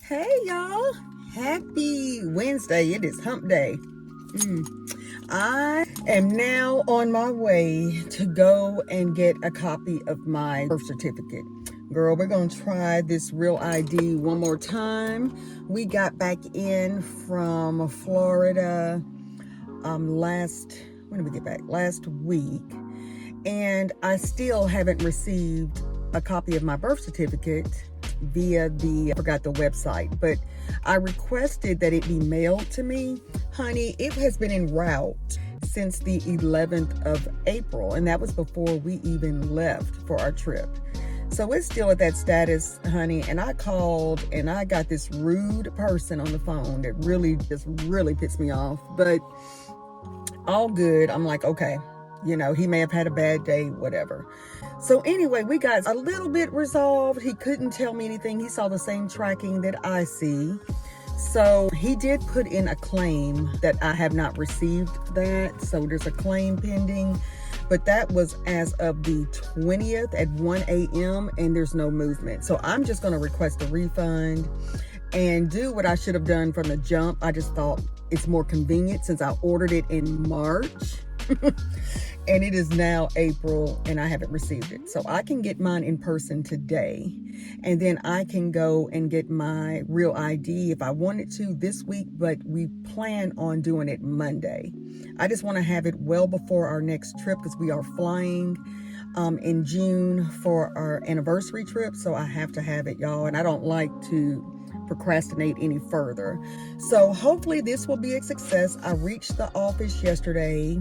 Hey y'all, happy Wednesday. It is hump day. I am now on my way to go and get a copy of my birth certificate. Girl, we're gonna try this real ID one more time. We got back in from Florida when did we get back? Last week. And I still haven't received a copy of my birth certificate via I forgot the website, but I requested that it be mailed to me. Honey, it has been en route since the 11th of April, and that was before we even left for our trip. So it's still at that status, honey, and I called and I got this rude person on the phone that really pissed me off, but all good. I'm like, okay, he may have had a bad day, whatever. So anyway, we got a little bit resolved. He couldn't tell me anything. He saw the same tracking that I see. So he did put in a claim that I have not received that. So there's a claim pending, but that was as of the 20th at 1 a.m. and there's no movement. So I'm just going to request a refund and do what I should have done from the jump. I just thought it's more convenient since I ordered it in March. And it is now April and I haven't received it. So I can get mine in person today. And then I can go and get my real ID if I wanted to this week, but we plan on doing it Monday. I just want to have it well before our next trip because we are flying in June for our anniversary trip. So I have to have it, y'all. And I don't like to procrastinate any further. So hopefully this will be a success. I reached the office yesterday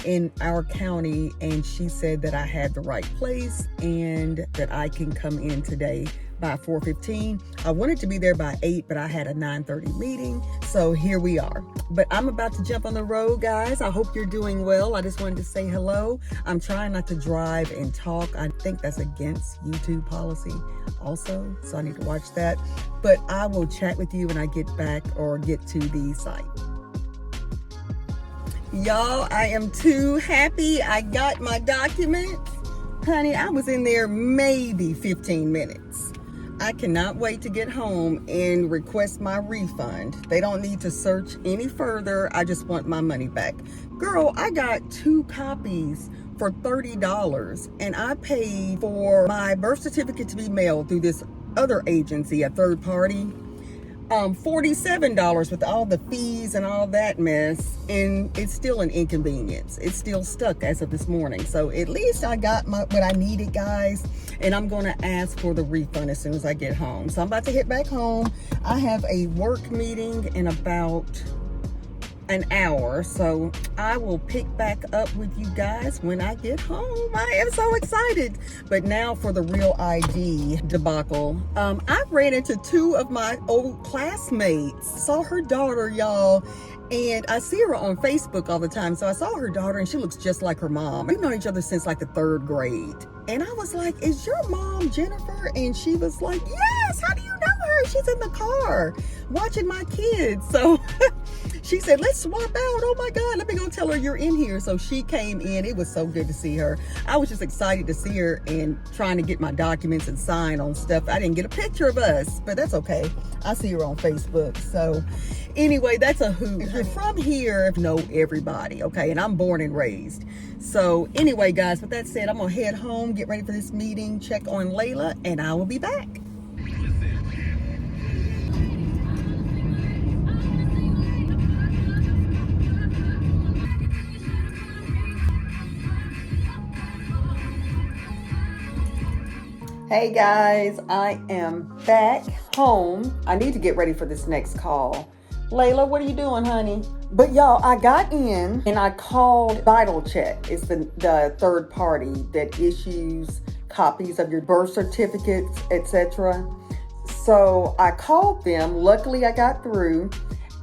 in our county, and she said that I had the right place and that I can come in today by 4:15. I wanted to be there by 8, but I had a 9:30 meeting. So here we are. But I'm about to jump on the road, guys. I hope you're doing well. I just wanted to say hello. I'm trying not to drive and talk. I think that's against YouTube policy also, so I need to watch that. But I will chat with you when I get back or get to the site. Y'all, I am too happy. I got my documents. Honey, I was in there maybe 15 minutes. I cannot wait to get home and request my refund. They don't need to search any further. I just want my money back. Girl, I got 2 copies for $30, and I paid for my birth certificate to be mailed through this other agency, a third party, $47 with all the fees and all that mess, and it's still an inconvenience. It's still stuck as of this morning. So at least I got what I needed, guys, and I'm going to ask for the refund as soon as I get home. So I'm about to head back home. I have a work meeting in about an hour, so I will pick back up with you guys when I get home. I am so excited. But now for the real ID debacle. I ran into 2 of my old classmates. Saw her daughter, y'all, and I see her on Facebook all the time. So I saw her daughter and she looks just like her mom. We've known each other since like the 3rd grade. And I was like, is your mom Jennifer? And she was like, yes, how do you know her? She's in the car watching my kids. So she said, let's swap out. Oh my God, let me go tell her you're in here. So she came in. It was so good to see her. I was just excited to see her and trying to get my documents and sign on stuff. I didn't get a picture of us, but that's okay. I see her on Facebook. So anyway, that's a hoot. If you're from here, know everybody, okay? And I'm born and raised. So anyway, guys, with that said, I'm gonna head home, get ready for this meeting, check on Layla, and I will be back. Hey guys, I am back home. I need to get ready for this next call. Layla, what are you doing, honey? But y'all, I got in and I called Vital Check. It's the third party that issues copies of your birth certificates, etc. So I called them. Luckily, I got through.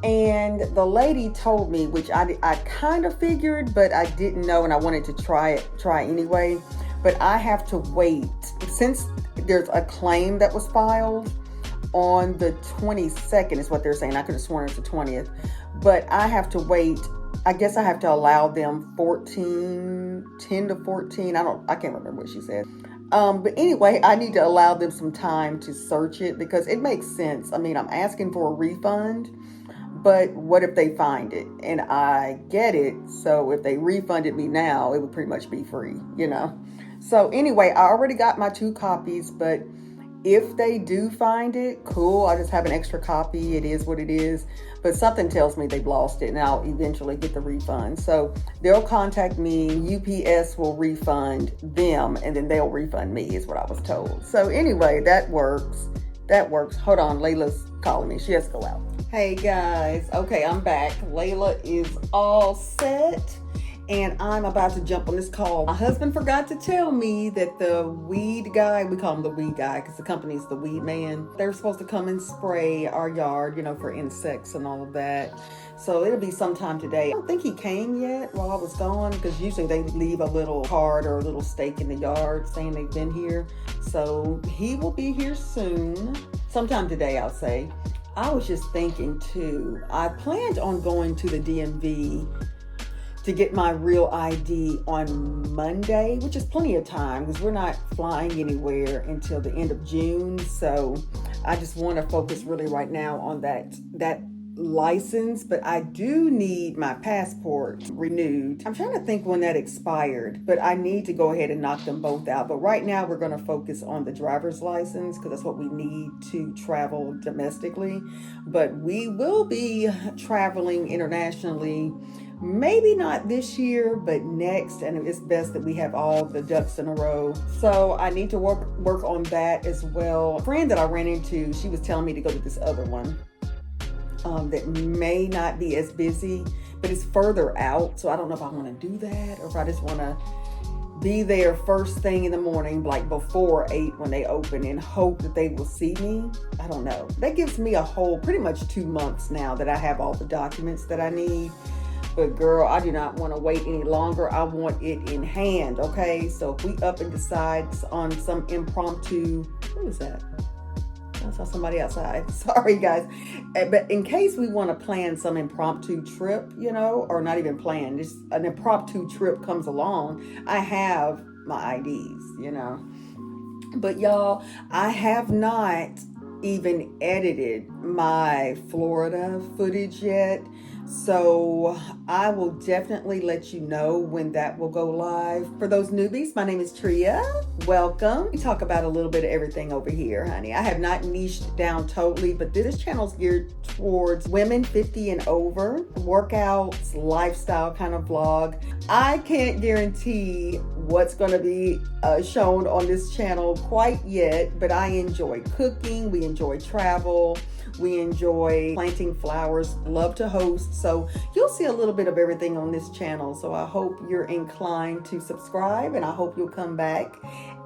And the lady told me, which I kind of figured, but I didn't know, and I wanted to try anyway. But I have to wait. Since there's a claim that was filed on the 22nd is what they're saying. I could have sworn it's the 20th. But I have to wait. I guess I have to allow them 10 to 14. I can't remember what she said. But anyway, I need to allow them some time to search it because it makes sense. I mean, I'm asking for a refund, but what if they find it and I get it? So if they refunded me now, it would pretty much be free, you know? So anyway, I already got my 2 copies, but if they do find it, cool. I just have an extra copy. It is what it is. But something tells me they've lost it and I'll eventually get the refund. So they'll contact me. UPS will refund them and then they'll refund me is what I was told. So anyway, that works. That works. Hold on. Layla's calling me. She has to go out. Hey guys. Okay, I'm back. Layla is all set. And I'm about to jump on this call. My husband forgot to tell me that the weed guy, we call him the weed guy because the company's the weed man. They're supposed to come and spray our yard, you know, for insects and all of that. So it'll be sometime today. I don't think he came yet while I was gone because usually they leave a little card or a little stake in the yard saying they've been here. So he will be here soon. Sometime today, I'll say. I was just thinking too, I planned on going to the DMV to get my real ID on Monday, which is plenty of time because we're not flying anywhere until the end of June. So I just want to focus really right now on that license, but I do need my passport renewed. I'm trying to think when that expired, but I need to go ahead and knock them both out. But right now we're going to focus on the driver's license because that's what we need to travel domestically. But we will be traveling internationally. Maybe not this year, but next, and it's best that we have all the ducks in a row. So I need to work on that as well. A friend that I ran into, she was telling me to go to this other one that may not be as busy, but it's further out. So I don't know if I want to do that or if I just want to be there first thing in the morning, like before 8 when they open, and hope that they will see me. I don't know. That gives me a whole pretty much 2 months now that I have all the documents that I need. But girl, I do not want to wait any longer. I want it in hand, okay? So if we up and decide on some impromptu, who is that? I saw somebody outside. Sorry, guys. But in case we want to plan some impromptu trip, you know, or not even plan, just an impromptu trip comes along, I have my IDs, you know. But y'all, I have not even edited my Florida footage yet. So I will definitely let you know when that will go live. For those newbies, my name is Tria. Welcome. We talk about a little bit of everything over here, honey. I have not niched down totally, but this channel is geared towards women 50 and over, workouts, lifestyle kind of vlog. I can't guarantee what's going to be shown on this channel quite yet, but I enjoy cooking. We enjoy travel. We enjoy planting flowers, love to host. So you'll see a little bit of everything on this channel. So I hope you're inclined to subscribe, and I hope you'll come back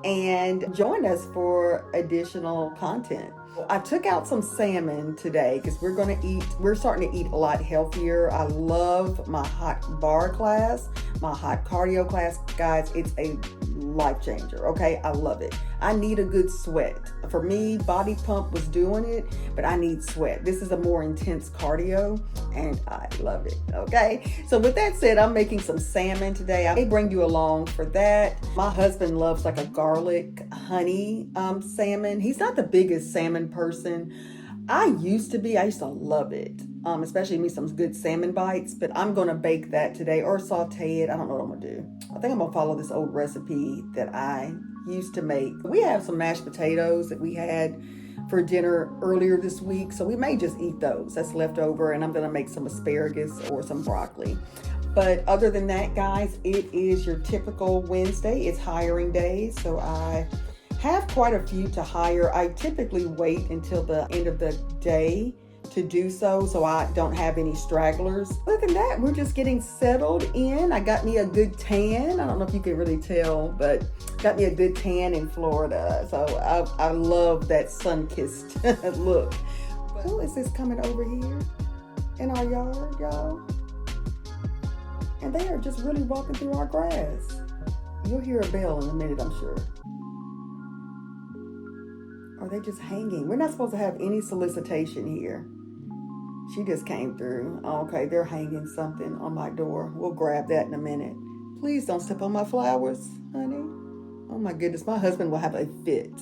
and join us for additional content. I took out some salmon today because we're starting to eat a lot healthier. I love my hot bar class, my hot cardio class. Guys, it's a life changer, okay? I love it. I need a good sweat. For me, Body Pump was doing it, but I need sweat. This is a more intense cardio, and I love it, okay? So with that said, I'm making some salmon today. I may bring you along for that. My husband loves like a garlic honey salmon. He's not the biggest salmon person. I used to love it, especially me some good salmon bites, but I'm going to bake that today or saute it. I don't know what I'm going to do. I think I'm going to follow this old recipe that I used to make. We have some mashed potatoes that we had for dinner earlier this week, so we may just eat those. That's left over, and I'm going to make some asparagus or some broccoli. But other than that, guys, it is your typical Wednesday. It's hiring day, so I have quite a few to hire. I typically wait until the end of the day to do so I don't have any stragglers. Other than that, we're just getting settled in. I got me a good tan. I don't know if you can really tell, but got me a good tan in Florida. So I love that sun-kissed look. Who is this coming over here in our yard, y'all? And they are just really walking through our grass. You'll hear a bell in a minute, I'm sure. Or they just hanging. We're not supposed to have any solicitation here. She just came through. Okay, they're hanging something on my door. We'll grab that in a minute. Please don't step on my flowers, honey. Oh my goodness, my husband will have a fit.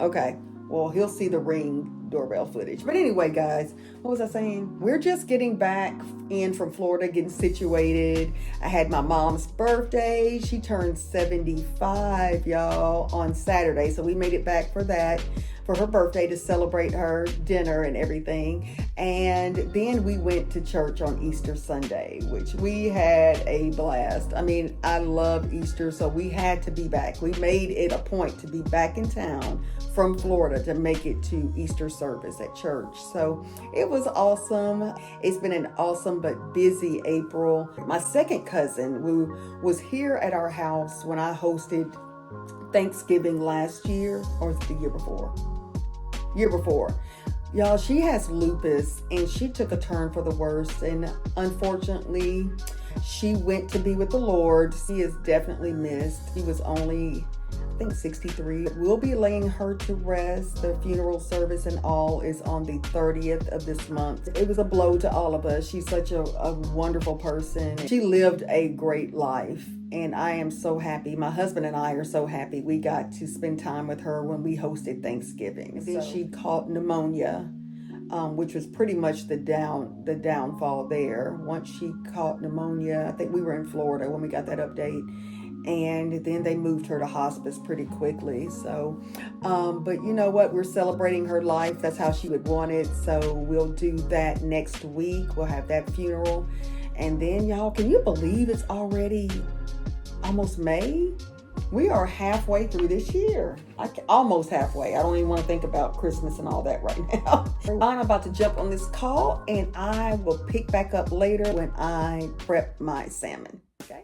Okay, well, he'll see the Ring doorbell footage. But anyway, guys, what was I saying? We're just getting back in from Florida, getting situated. I had my mom's birthday. She turned 75, y'all, on Saturday. So we made it back for that, for her birthday, to celebrate her dinner and everything. And then we went to church on Easter Sunday, which we had a blast. I mean, I love Easter, so we had to be back. We made it a point to be back in town from Florida to make it to Easter service at church. So it was awesome. It's been an awesome but busy April. My second cousin, who was here at our house when I hosted Thanksgiving last year, or was it the year before? Year before. Y'all, she has lupus and she took a turn for the worse, and unfortunately she went to be with the Lord. She is definitely missed. She was only, I think, 63. We'll be laying her to rest. The funeral service and all is on the 30th of this month. It was a blow to all of us. She's such a wonderful person. She lived a great life, and I am so happy. My husband and I are so happy we got to spend time with her when we hosted Thanksgiving. Then she caught pneumonia, which was pretty much the downfall there. Once she caught pneumonia, I think we were in Florida when we got that update, and then they moved her to hospice pretty quickly. So, but you know what? We're celebrating her life. That's how she would want it. So we'll do that next week. We'll have that funeral. And then, y'all, can you believe it's already almost May? We are halfway through this year. Almost halfway. I don't even want to think about Christmas and all that right now. I'm about to jump on this call, and I will pick back up later when I prep my salmon. Okay?